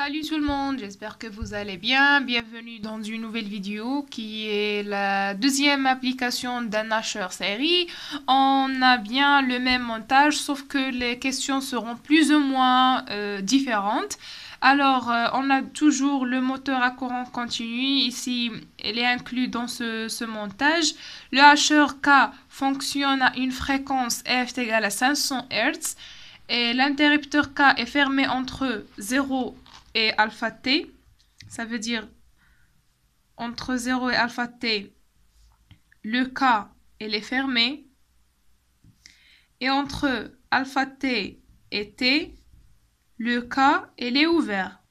Salut tout le monde, j'espère que vous allez bien. Bienvenue dans une nouvelle vidéo qui est la deuxième application d'un Asher série. On a bien le même montage, sauf que les questions seront plus ou moins différentes. Alors, on a toujours le moteur à courant continu. Ici, il est inclus dans ce montage. Le Asher K fonctionne à une fréquence F égale à 500 Hz. Et l'interrupteur K est fermé entre 0 et alpha t, ça veut dire entre 0 et alpha t, le K il est fermé, et entre alpha t et t, le K il est ouvert.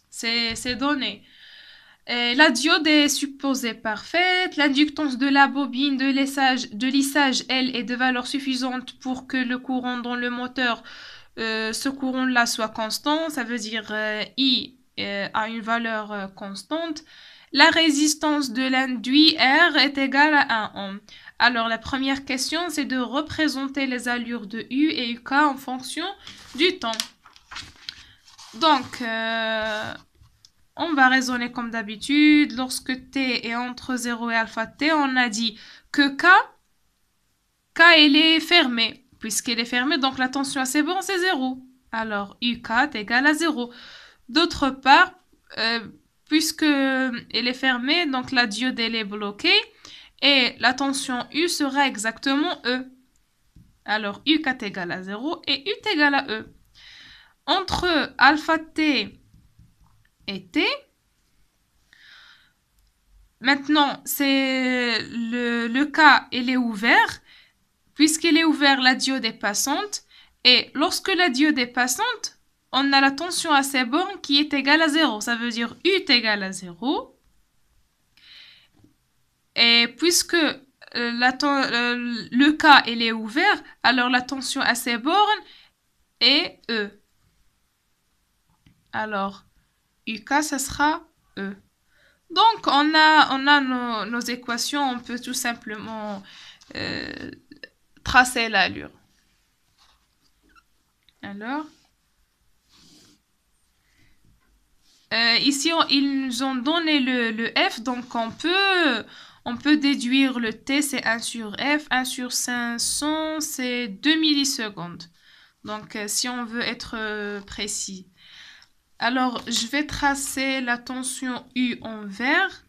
C'est donné. Et la diode est supposée parfaite, l'inductance de la bobine de lissage, elle, est de valeur suffisante pour que le courant dans le moteur, ce courant-là soit constant, ça veut dire I a une valeur constante. La résistance de l'induit R est égale à 1 ohm. Alors la première question, c'est de représenter les allures de U et UK en fonction du temps. Donc, on va raisonner comme d'habitude. Lorsque t est entre 0 et alpha t, on a dit que K il est fermé. Puisqu'il est fermé, donc la tension à ces bornes, c'est 0. Alors, UK est égal à 0. D'autre part, puisque il est fermé, donc la diode elle est bloquée et la tension U sera exactement E. Alors, UK est égal à 0 et U est égal à E. Entre alpha t et t, maintenant, c'est le K, il est ouvert. Puisqu'il est ouvert, la diode est passante. Et lorsque la diode est passante, on a la tension à ces bornes qui est égale à 0. Ça veut dire U est égal à 0. Et puisque le K il est ouvert, alors la tension à ces bornes est E. Alors, UK, ça sera E. Donc, on a nos équations. On peut tout simplement tracer l'allure. Alors, ici, ils nous ont donné le F, donc on peut déduire le T, c'est 1 sur F, 1 sur 500, c'est 2 millisecondes. Donc, si on veut être précis. Alors, je vais tracer la tension U en vert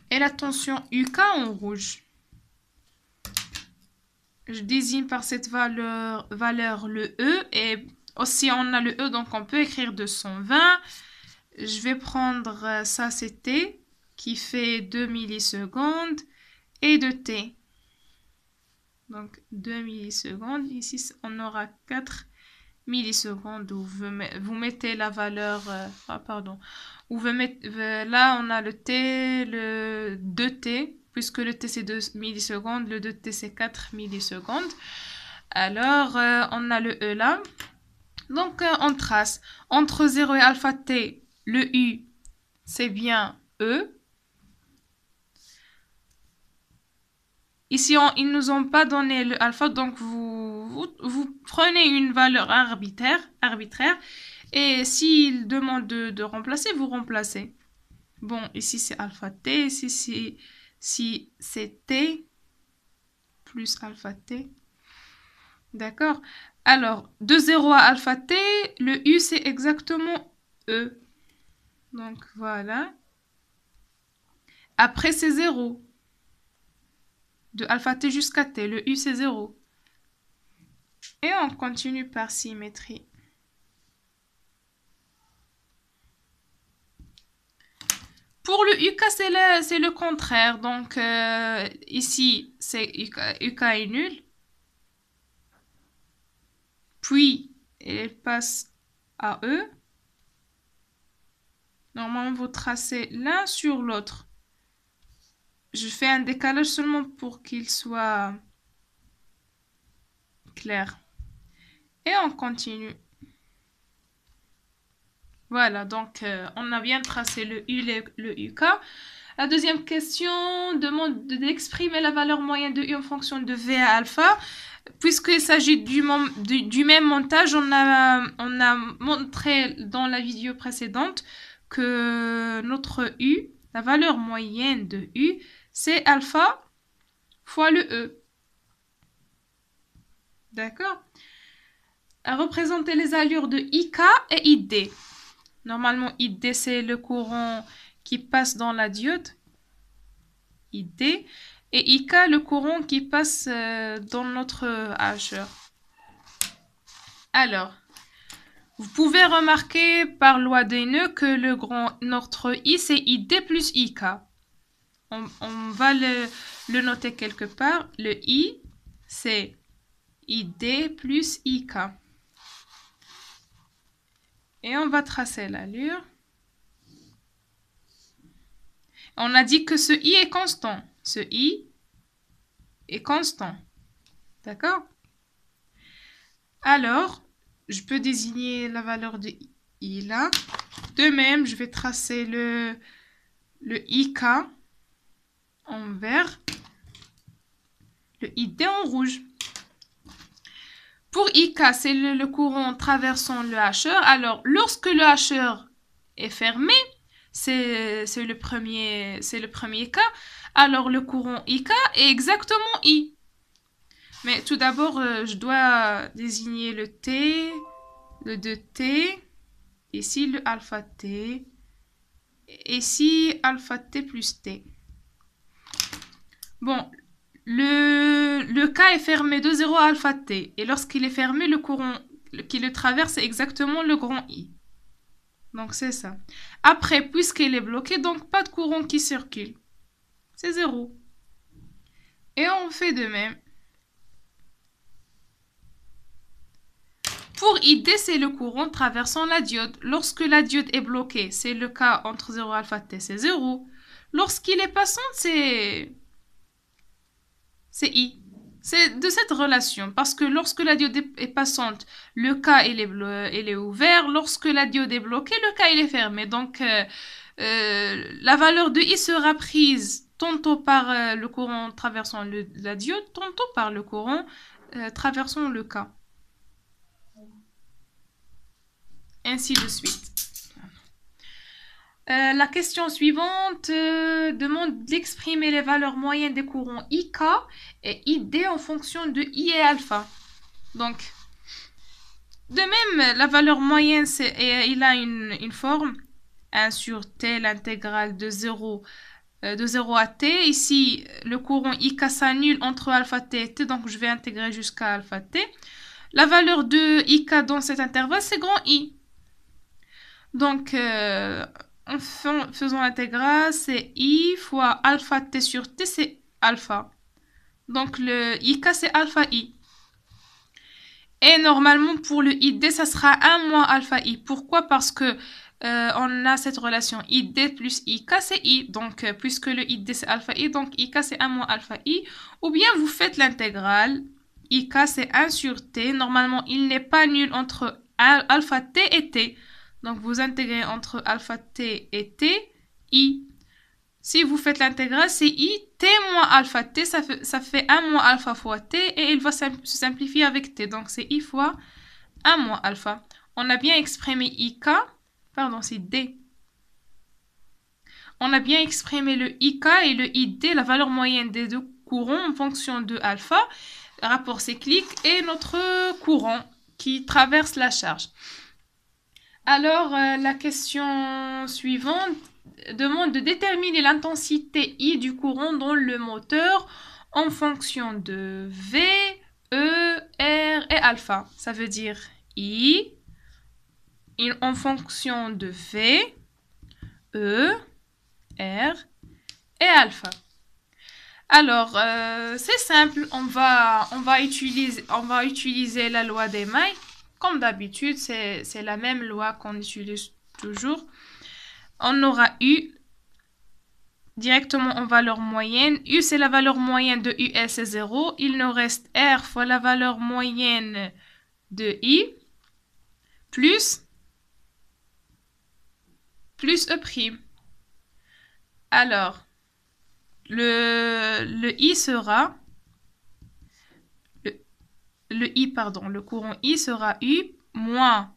et la tension UK en rouge. Je désigne par cette valeur le E et aussi on a le E, donc on peut écrire 220. Je vais prendre ça, c'est T, qui fait 2 millisecondes, et de T. Donc 2 millisecondes. Ici, on aura 4 millisecondes où vous mettez la valeur... là, on a le T, le 2T, puisque le T, c'est 2 millisecondes, le 2T, c'est 4 millisecondes. Alors, on a le E là. Donc, on trace. Entre 0 et alpha T, le U, c'est bien E. Ici, ils ne nous ont pas donné le alpha, donc vous prenez une valeur arbitraire. Et s'ils demandent de remplacer, vous remplacez. Bon, ici, c'est alpha T. Ici, si c'est T plus alpha T. D'accord? Alors, de 0 à alpha T, le U, c'est exactement E. Donc, voilà. Après, c'est 0. De alpha T jusqu'à T, le U, c'est 0. Et on continue par symétrie. Pour le UK, c'est le contraire. Donc, ici, c'est UK est nul. Puis, il passe à E. Normalement, vous tracez l'un sur l'autre. Je fais un décalage seulement pour qu'il soit clair. Et on continue. Voilà, donc on a bien tracé le U, le UK. La deuxième question demande d'exprimer la valeur moyenne de U en fonction de V à alpha. puisqu'il s'agit du même montage, on a montré dans la vidéo précédente que notre U, la valeur moyenne de U, c'est alpha fois le E. D'accord? À représenter les allures de IK et ID. Normalement, ID, c'est le courant qui passe dans la diode. ID. Et IK, le courant qui passe dans notre hacheur. Alors, vous pouvez remarquer par loi des nœuds que notre I, c'est ID plus IK. On va le noter quelque part. Le I, c'est ID plus IK. Et on va tracer l'allure. On a dit que ce I est constant. Ce I est constant. D'accord? Alors, je peux désigner la valeur de I là. De même, je vais tracer le IK en vert, le ID en rouge. Pour IK, c'est le courant traversant le hacheur. Alors, lorsque le hacheur est fermé, c'est le premier cas. Alors, le courant IK est exactement I. Mais tout d'abord, je dois désigner le T, le 2T, ici le alpha T, et ici alpha T plus T. Bon, le K est fermé de 0 à alpha T. Et lorsqu'il est fermé, le courant qui le traverse est exactement le grand I. Donc, c'est ça. Après, puisqu'il est bloqué, donc pas de courant qui circule. C'est 0. Et on fait de même. Pour ID, c'est le courant traversant la diode. Lorsque la diode est bloquée, c'est le cas entre 0 et alpha T, c'est 0. Lorsqu'il est passant, c'est I. C'est de cette relation. Parce que lorsque la diode est passante, le cas il est ouvert. Lorsque la diode est bloquée, le cas il est fermé. Donc, la valeur de I sera prise tantôt par le courant traversant la diode, tantôt par le courant traversant le cas. Ainsi de suite. La question suivante demande d'exprimer les valeurs moyennes des courants IK et ID en fonction de I et alpha. Donc, de même, la valeur moyenne, il a une forme 1 sur T, l'intégrale de 0 à T. Ici, le courant IK s'annule entre alpha T et T, donc je vais intégrer jusqu'à alpha T. La valeur de IK dans cet intervalle, c'est grand I. Donc, en faisant l'intégrale, c'est I fois alpha T sur T, c'est alpha. Donc, le IK, c'est alpha I. Et normalement, pour le ID, ça sera 1 moins alpha I. Pourquoi? Parce que on a cette relation ID plus IK, c'est I. Donc, puisque le ID, c'est alpha I, donc IK, c'est 1 moins alpha I. Ou bien, vous faites l'intégrale. IK, c'est 1 sur T. Normalement, il n'est pas nul entre alpha T et T. Donc, vous intégrez entre alpha T et T, I. Si vous faites l'intégrale, c'est I, T moins alpha T, ça fait 1 moins alpha fois T, et il va se simplifier avec T. Donc, c'est I fois 1 moins alpha. On a bien exprimé IK, pardon, c'est D. On a bien exprimé le IK et le ID, la valeur moyenne des deux courants en fonction de alpha, rapport cyclique, et notre courant qui traverse la charge. Alors, la question suivante demande de déterminer l'intensité I du courant dans le moteur en fonction de V, E, R et alpha. Ça veut dire I en fonction de V, E, R et alpha. Alors, c'est simple, on va utiliser la loi des mailles. Comme d'habitude, c'est la même loi qu'on utilise toujours. On aura U directement en valeur moyenne. U, c'est la valeur moyenne de US, c'est 0. Il nous reste R fois la valeur moyenne de I plus E'. Alors, le I sera le courant I sera U moins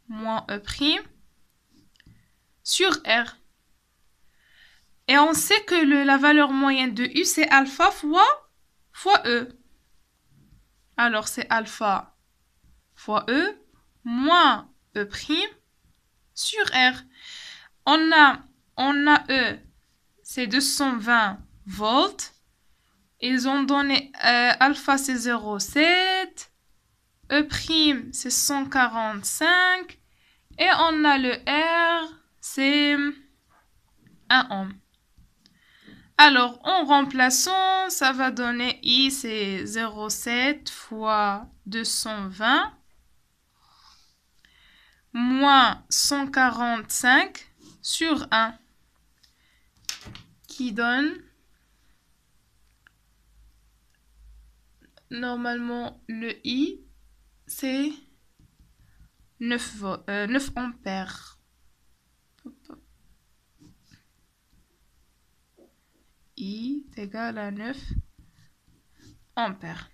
E' sur R. Et on sait que la valeur moyenne de U, c'est alpha fois E. Alors, c'est alpha fois E moins E' sur R. On a E, c'est 220 volts. Ils ont donné alpha, c'est 0,7. E', c'est 145. Et on a le R, c'est 1 ohm. Alors, en remplaçant, ça va donner I, c'est 0,7 fois 220 moins 145 sur 1 qui donne normalement le I, c'est 9 ampères. I est égal à 9 ampères.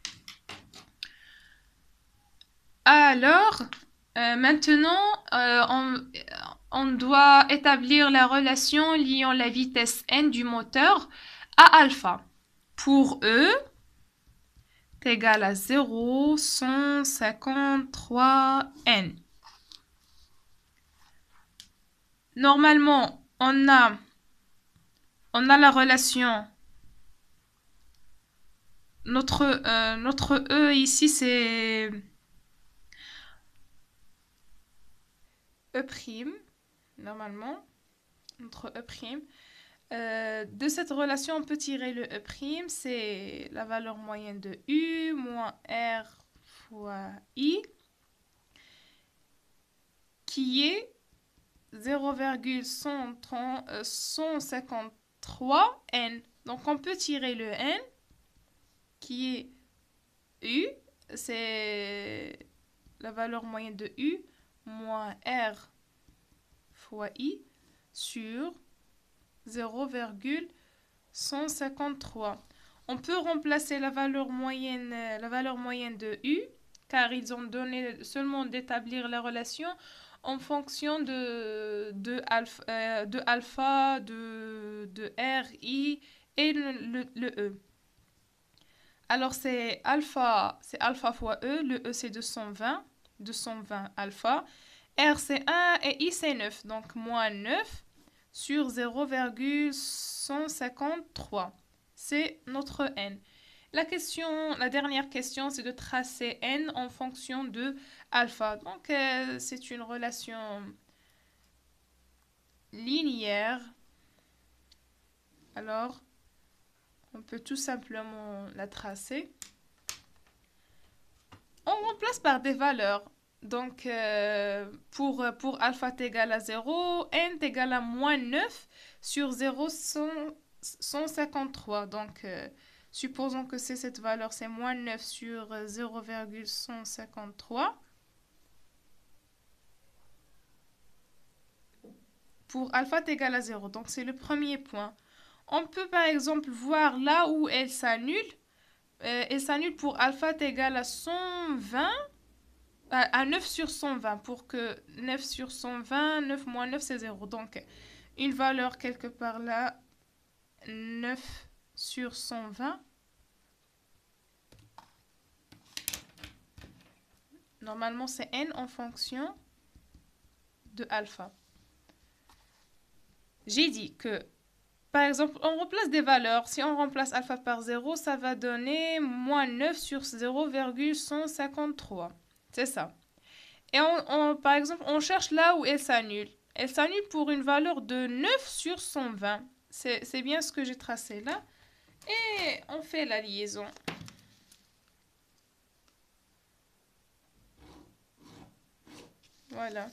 Alors, maintenant, on doit établir la relation liant la vitesse n du moteur à alpha. Pour E, est égal à 0,153 n. Normalement, on a la relation. Notre E ici, c'est E', normalement. Notre E'. De cette relation, on peut tirer le E', c'est la valeur moyenne de U moins R fois I, qui est 0,153 n. Donc, on peut tirer le n, qui est U, c'est la valeur moyenne de U, moins R fois I, sur 0,153. On peut remplacer la valeur moyenne de U, car ils ont donné seulement d'établir la relation en fonction de alpha, de R, I et le E. Alors c'est alpha fois E, le E c'est 220 alpha, R c'est 1 et I c'est 9, donc moins 9 sur 0,153. C'est notre n. La dernière question, c'est de tracer n en fonction de alpha. Donc, c'est une relation linéaire. Alors, on peut tout simplement la tracer. On remplace par des valeurs. Donc, pour alpha est égal à 0, n est égal à moins 9 sur 0,153. Donc, supposons que c'est cette valeur, c'est moins 9 sur 0,153. Pour alpha est égal à 0. Donc, c'est le premier point. On peut, par exemple, voir là où elle s'annule. Elle s'annule pour alpha est égal à 120. À 9 sur 120, pour que 9 sur 120, 9 moins 9, c'est 0. Donc, une valeur quelque part là, 9 sur 120. Normalement, c'est n en fonction de alpha. J'ai dit que, par exemple, on remplace des valeurs. Si on remplace alpha par 0, ça va donner moins 9 sur 0,153. C'est ça. Et par exemple, on cherche là où elle s'annule. Elle s'annule pour une valeur de 9 sur 120. C'est bien ce que j'ai tracé là. Et on fait la liaison. Voilà.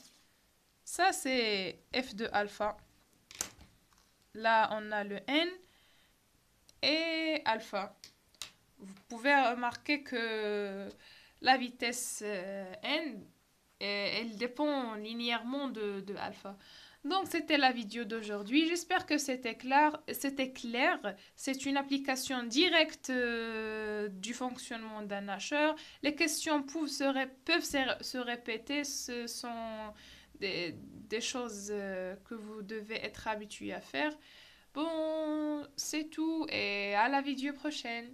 Ça, c'est f de alpha. Là, on a le n et alpha. Vous pouvez remarquer que la vitesse n, elle dépend linéairement de alpha. Donc, c'était la vidéo d'aujourd'hui. J'espère que c'était clair. C'était clair. C'est une application directe du fonctionnement d'un hacheur. Les questions peuvent se répéter. Ce sont des choses que vous devez être habitué à faire. Bon, c'est tout et à la vidéo prochaine.